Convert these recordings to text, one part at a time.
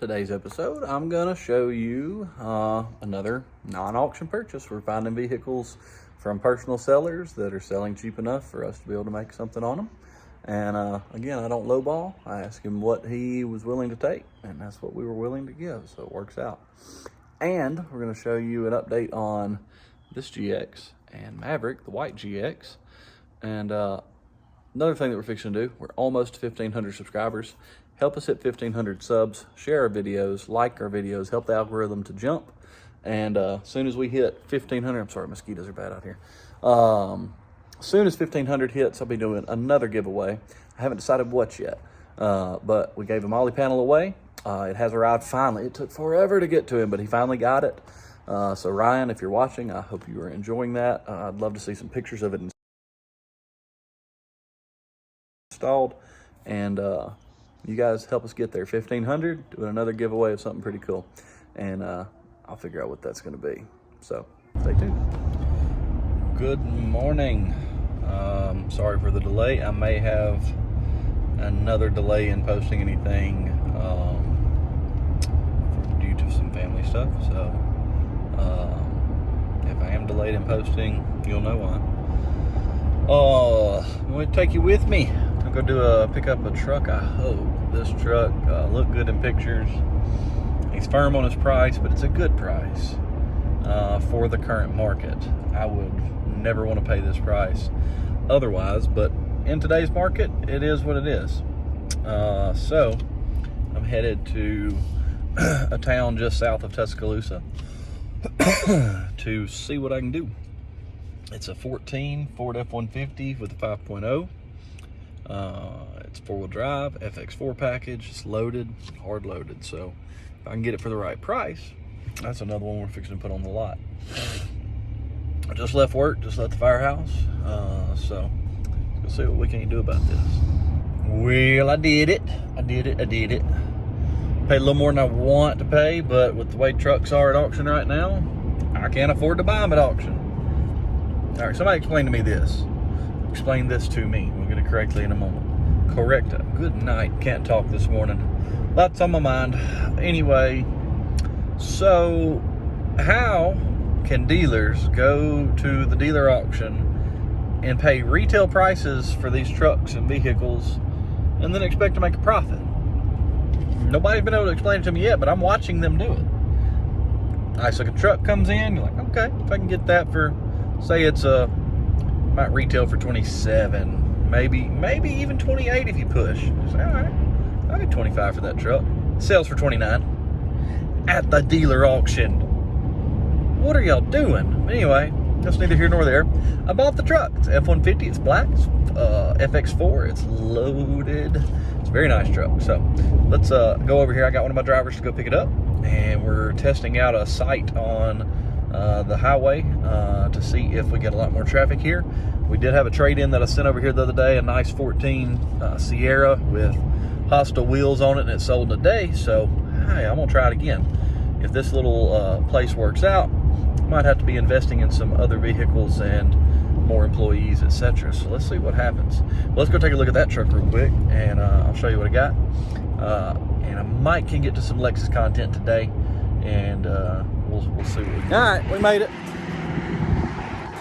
Today's episode, I'm gonna show you another non-auction purchase. We're finding vehicles from personal sellers that are selling cheap enough for us to be able to make something on them. And again, I don't lowball. I asked him what he was willing to take, and that's what we were willing to give, so it works out. And we're gonna show you an update on this GX and Maverick, the white GX. And another thing that we're fixing to do, we're almost 1,500 subscribers. Help us hit 1,500 subs, share our videos, like our videos, help the algorithm to jump. And as soon as we hit 1,500, I'm sorry, mosquitoes are bad out here. As soon as 1,500 hits, I'll be doing another giveaway. I haven't decided what yet, but we gave a Molly panel away. It has arrived finally. It took forever to get to him, but he finally got it. So Ryan, if you're watching, I hope you are enjoying that. I'd love to see some pictures of it installed. And you guys help us get there. 1,500, doing another giveaway of something pretty cool. And I'll figure out what that's gonna be. So stay tuned. Good morning. Sorry for the delay. I may have another delay in posting anything due to some family stuff. So if I am delayed in posting, you'll know why. I'm going to take you with me. I'm going to pick up a truck. I hope this truck look good in pictures. He's firm on his price, but it's a good price for the current market. I would never want to pay this price otherwise, but in today's market, it is what it is. So I'm headed to a town just south of Tuscaloosa to see what I can do. It's a 14 Ford F-150 with a 5.0. It's four-wheel drive, FX4 package. It's loaded, hard loaded. So if I can get it for the right price, that's another one we're fixing to put on the lot. I just left work, just left the firehouse. So let's see what we can do about this. Well, I did it. Paid a little more than I want to pay, but with the way trucks are at auction right now, I can't afford to buy them at auction. All right, somebody explain to me this. Explain this to me. We'll get it correctly in a moment. Correcta. Good night. Can't talk this morning. Lots on my mind. Anyway, so how can dealers go to the dealer auction and pay retail prices for these trucks and vehicles and then expect to make a profit? Nobody's been able to explain it to me yet, but I'm watching them do it. Nice looking truck comes in, you're like, okay, if I can get that for, say it's might retail for 27, maybe even 28 if you push. Say, all right, I'll get 25 for that truck. It sells for 29 at the dealer auction. What are y'all doing? Anyway, that's neither here nor there. I bought the truck. It's F-150. It's black. It's FX4. It's loaded. It's a very nice truck. So let's go over here. I got one of my drivers to go pick it up, and we're testing out a site on the highway to see if we get a lot more traffic here. We did have a trade-in that I sent over here the other day, a nice 14 Sierra with hostile wheels on it, and it sold in a day. So hey, I'm gonna try it again. If this little place works out, might have to be investing in some other vehicles and more employees, etc. So let's see what happens. Well, let's go take a look at that truck real quick, and I'll show you what I got. And I might can get to some Lexus content today, and we'll see what we can. All right, we made it.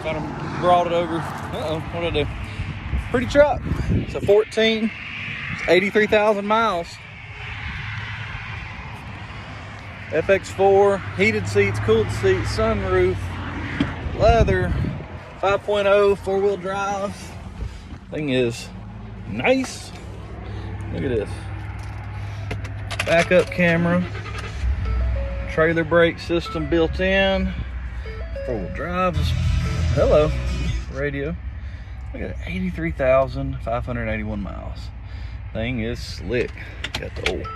Kind of brought it over. Uh-oh, what did I do? Pretty truck. It's a 14. It's 83,000 miles. FX4, heated seats, cooled seats, sunroof, leather, 5.0, four-wheel drive. Thing is nice. Look at this. Backup camera, trailer brake system built in, four-wheel drive. Hello, radio. Look at it, 83,581 miles. Thing is slick. Got the old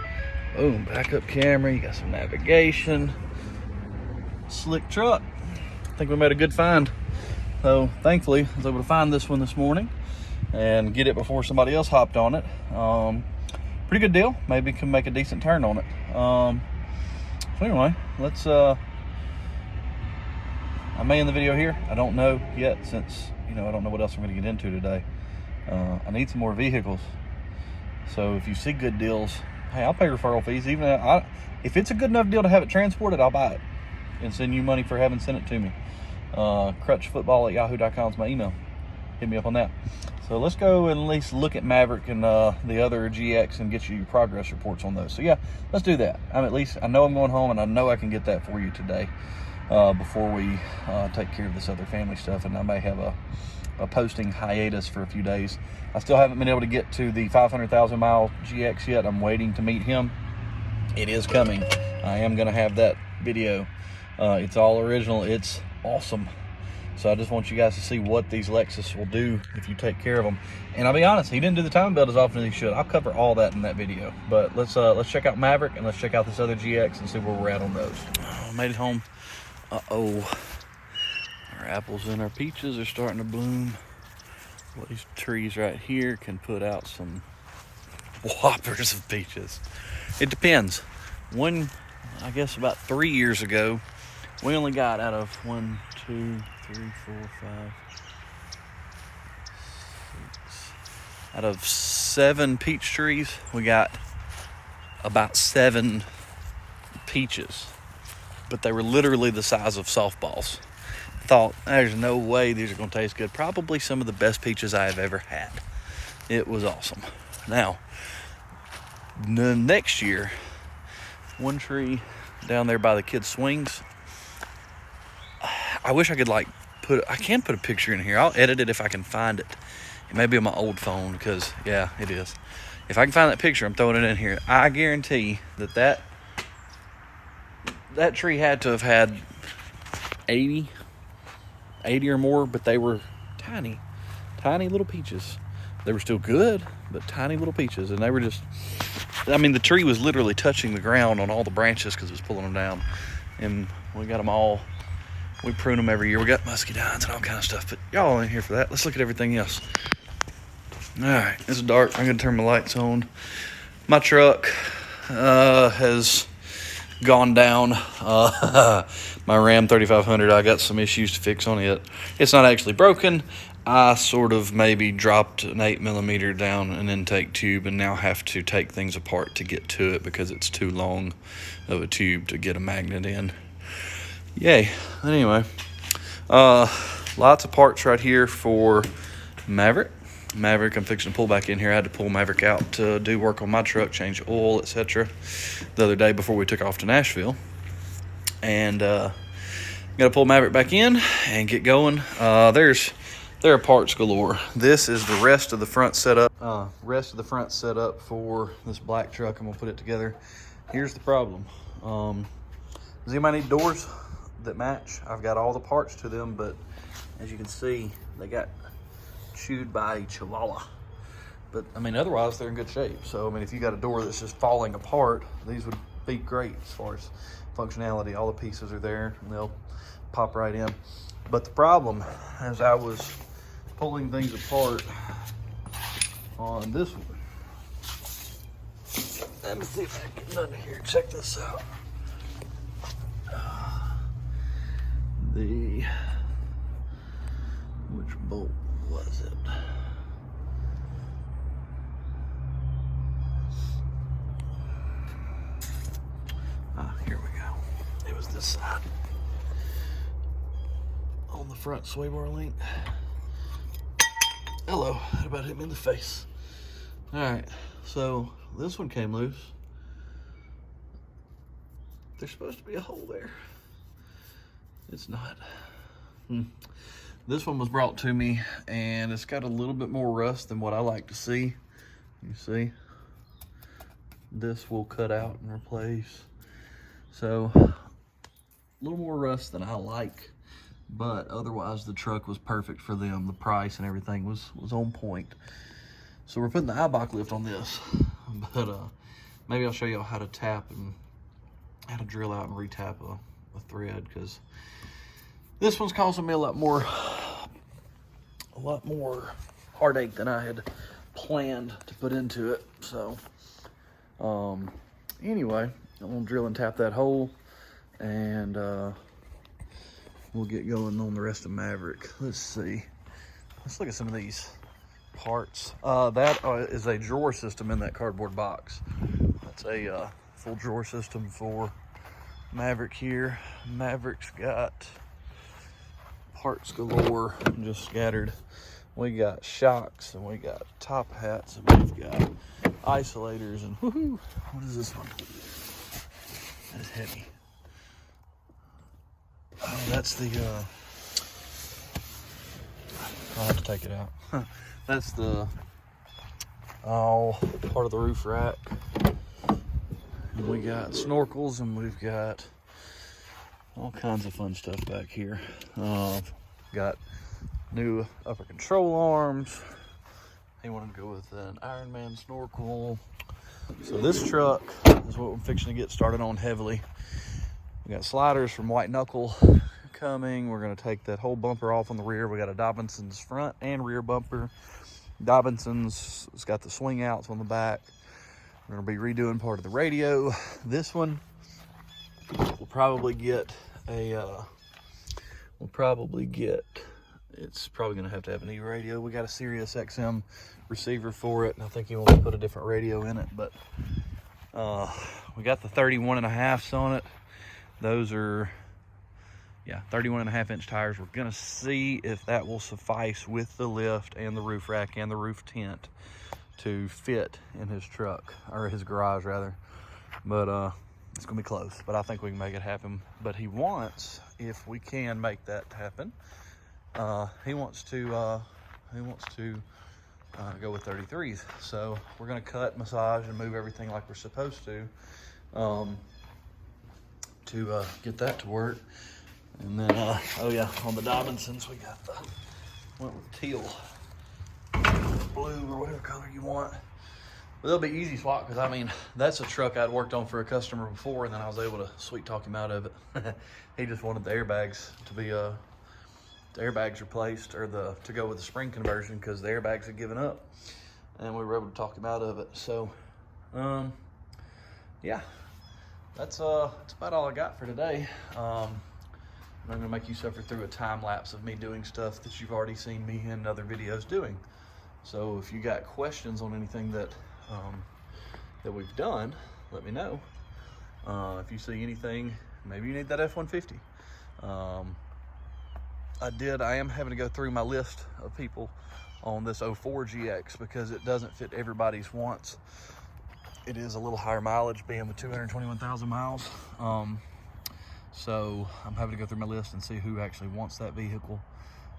boom, backup camera, you got some navigation. Slick truck. I think we made a good find. So thankfully, I was able to find this one this morning and get it before somebody else hopped on it. Pretty good deal. Maybe can make a decent turn on it. So anyway, let's, I may end the video here. I don't know yet, since, I don't know what else I'm gonna get into today. I need some more vehicles. So if you see good deals, hey, I'll pay referral fees. Even if it's a good enough deal to have it transported, I'll buy it and send you money for having sent it to me. crutchfootball@yahoo.com is my email. Hit me up on that. So let's go and at least look at Maverick and the other GX and get you your progress reports on those. So yeah, let's do that. I know I'm going home, and I know I can get that for you today before we take care of this other family stuff, and I may have a posting hiatus for a few days. I still haven't been able to get to the 500,000 mile GX yet. I'm waiting to meet him. It is coming. I am going to have that video. It's all original. It's awesome. So I just want you guys to see what these Lexus will do if you take care of them. And I'll be honest, he didn't do the timing belt as often as he should. I'll cover all that in that video. But let's check out Maverick, and let's check out this other GX and see where we're at on those. Made it home. Uh-oh. Our apples and our peaches are starting to bloom. Well, these trees right here can put out some whoppers of peaches. It depends. I guess about 3 years ago, we only got out of 1, 2, 3, 4, 5, 6. Out of 7 peach trees, we got about 7 peaches. But they were literally the size of softballs. Thought, there's no way these are going to taste good. Probably some of the best peaches I have ever had. It was awesome. Now, the next year, one tree down there by the kids' swings, I wish I could I can put a picture in here. I'll edit it if I can find it. It may be on my old phone because, yeah, it is. If I can find that picture, I'm throwing it in here. I guarantee that tree had to have had 80 or more, but they were tiny little peaches. They were still good, but tiny little peaches. And they were just, the tree was literally touching the ground on all the branches because it was pulling them down. And we got them all. We prune them every year. We got muscadines and all kind of stuff, but y'all ain't here for that. Let's look at everything else. All right, it's dark. I'm gonna turn my lights on. My truck has gone down. My Ram 3500, I got some issues to fix on it. It's not actually broken. I sort of maybe dropped an 8mm down an intake tube and now have to take things apart to get to it because it's too long of a tube to get a magnet in. Yay. Anyway, lots of parts right here for Maverick. I'm fixing to pull back in here. I had to pull Maverick out to do work on my truck, change oil, etc. the other day before we took off to Nashville. And got to pull Maverick back in and get going. There are parts galore. This is the rest of the front setup. For this black truck. I'm gonna put it together. Here's the problem. Does anybody need doors that match? I've got all the parts to them, but as you can see, they got chewed by a chihuahua. But otherwise they're in good shape. So if you got a door that's just falling apart, these would be great as far as functionality. All the pieces are there and they'll pop right in. But the problem, as I was pulling things apart on this one, let me see if I can get under here. Check this out. Which bolt was it? Here we go. It was this side. On the front sway bar link. Hello, that about hit me in the face. All right, so this one came loose. There's supposed to be a hole there. It's not. This one was brought to me and it's got a little bit more rust than what I like to see. You see, this will cut out and replace. So a little more rust than I like, but otherwise the truck was perfect for them. The price and everything was on point. So we're putting the Eibach lift on this, but maybe I'll show y'all how to tap and how to drill out and retap a thread, because this one's causing me a lot more heartache than I had planned to put into it. So anyway, I'm gonna drill and tap that hole, and we'll get going on the rest of Maverick. Let's see. Let's look at some of these parts. That is a drawer system in that cardboard box. It's a full drawer system for Maverick here. Maverick's got parts galore just scattered. We got shocks and we got top hats and we've got isolators and woohoo! What is this one? That's heavy. Oh, that's the I'll have to take it out. That's the part of the roof rack. And we got snorkels and we've got all kinds of fun stuff back here. Got new upper control arms. He wanted to go with an Iron Man snorkel. So this truck is what we're fixing to get started on heavily. We got sliders from White Knuckle coming. We're gonna take that whole bumper off on the rear. We got a Dobinson's front and rear bumper. Dobinson's, it's got the swing outs on the back. We're gonna be redoing part of the radio. This one, we'll probably get it's probably gonna have to have a new radio. We got a Sirius XM receiver for it, and I think he wants to put a different radio in it, but we got the 31.5s on it. Those are, 31.5 inch tires. We're gonna see if that will suffice with the lift and the roof rack and the roof tent to fit in his truck, or his garage rather. But it's gonna be close, but I think we can make it happen. But he wants, if we can make that happen, he wants to go with 33s. So we're gonna cut, massage, and move everything like we're supposed to get that to work. And then, on the Dobinsons, we got went with teal, blue, or whatever color you want. But they'll be easy swap, because I mean, that's a truck I'd worked on for a customer before, and then I was able to sweet talk him out of it. He just wanted the airbags to be the airbags replaced, or to go with the spring conversion, because the airbags had given up, and we were able to talk him out of it. So, yeah, that's about all I got for today. I'm gonna make you suffer through a time lapse of me doing stuff that you've already seen me in other videos doing. So if you got questions on anything that we've done, let me know. If you see anything, maybe you need that F-150. I am having to go through my list of people on this 04 GX because it doesn't fit everybody's wants. It is a little higher mileage, being with 221,000 miles. So I'm having to go through my list and see who actually wants that vehicle.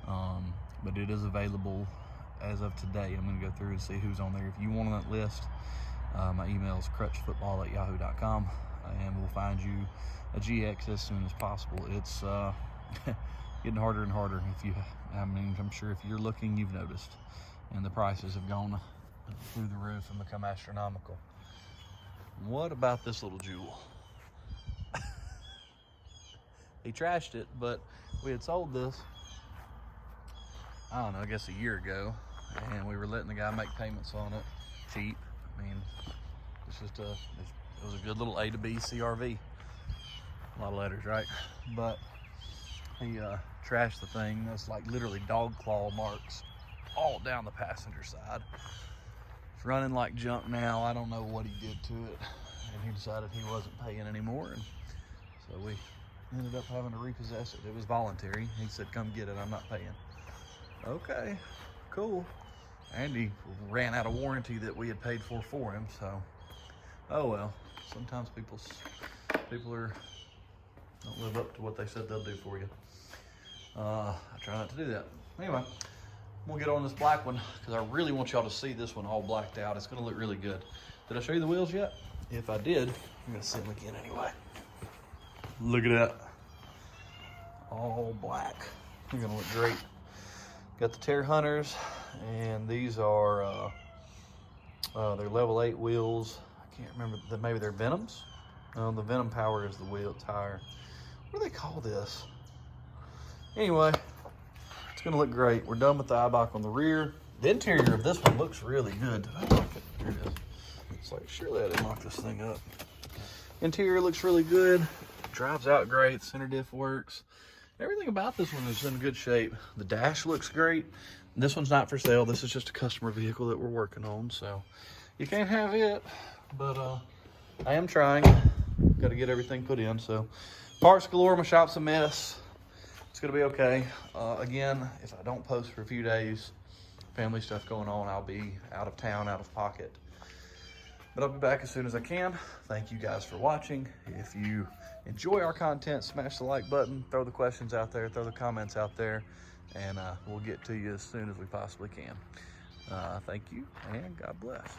But it is available as of today. I'm gonna go through and see who's on there. If you want on that list, my email is crutchfootball@yahoo.com, and we'll find you a GX as soon as possible. It's getting harder and harder. I'm sure if you're looking, you've noticed, and the prices have gone through the roof and become astronomical. What about this little jewel? He trashed it, but we had sold this, I don't know, I guess a year ago, and we were letting the guy make payments on it cheap. I mean, it was a good little A to B CRV. A lot of letters, right? But he trashed the thing. That's like literally dog claw marks all down the passenger side. It's running like junk now. I don't know what he did to it, and he decided he wasn't paying anymore, and so we ended up having to repossess it. It was voluntary. He said, come get it, I'm not paying. Okay, cool. And he ran out of warranty that we had paid for him, so, oh well. Sometimes people don't live up to what they said they'll do for you. I try not to do that. Anyway, we'll get on this black one, because I really want y'all to see this one all blacked out. It's gonna look really good. Did I show you the wheels yet? If I did, I'm gonna see them again anyway. Look at that. All black. They're gonna look great. Got the Terra Hunters, and these are they're level 8 wheels. I can't remember, maybe they're Venoms. The Venom Power is the wheel tire. What do they call this? Anyway, it's gonna look great. We're done with the Eibach on the rear. The interior of this one looks really good. Did I lock it? Here it is. It's like, surely I didn't lock this thing up. Interior looks really good. Drives out great. Center diff works. Everything about this one is in good shape. The dash looks great. This one's not for sale. This is just a customer vehicle that we're working on, so you can't have it. But I am trying. Got to get everything put in. So parts galore. My shop's a mess. It's gonna be okay. Again, if I don't post for a few days, family stuff going on, I'll be out of town, out of pocket. But I'll be back as soon as I can. Thank you guys for watching. If you enjoy our content, smash the like button, throw the questions out there, throw the comments out there, and we'll get to you as soon as we possibly can. Thank you, and God bless.